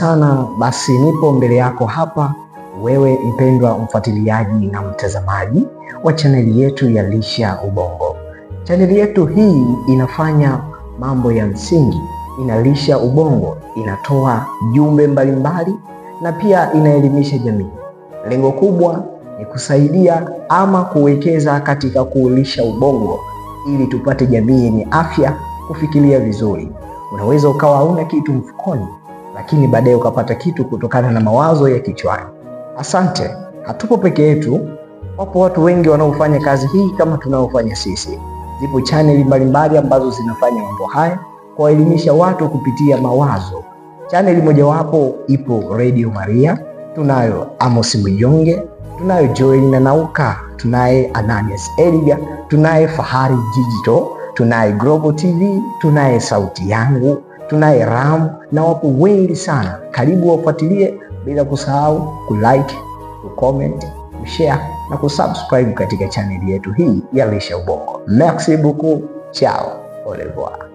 sana. Basi nipo mbele yako hapa, wewe mpendwa mfuatiliaji na mtazamaji wa chaneli yetu ya Lisha Ubongo. Chaneli yetu hii inafanya mambo ya msingi, inalisha ubongo, inatoa jumbe mbalimbali na pia inaelimisha jamii. Lengo kubwa ni kusaidia ama kuwekeza katika kuulisha ubongo ili tupate jamii yenye afya, kufikiria vizuri. Unaweza ukawa hauna kitu mfukoni, lakini baadaye ukapata kitu kutokana na mawazo ya kichwani. Asante, hatupo peke yetu. Wapo watu wengi wanaofanya kazi hii kama tunaofanya sisi. Zipo chaneli mbalimbali ambazo zinafanya mambo haya, kuwaelimisha watu kupitia mawazo. Chaneli mojawapo ipo Radio Maria, tunayo Amos Mjonge, tunayo Joel na Nauka, tunaye Ananias Eliga, tunaye Fahari Digital, tunaye Global TV, tunaye Sauti Yangu, tunaye Ram na wapo wengi sana. Karibu wafuatilie, bila kusahau kulike, kucomment, kushare na kusubscribe katika chaneli yetu hii ya Lisha Ubongo. Merci beaucoup. Ciao. Au revoir.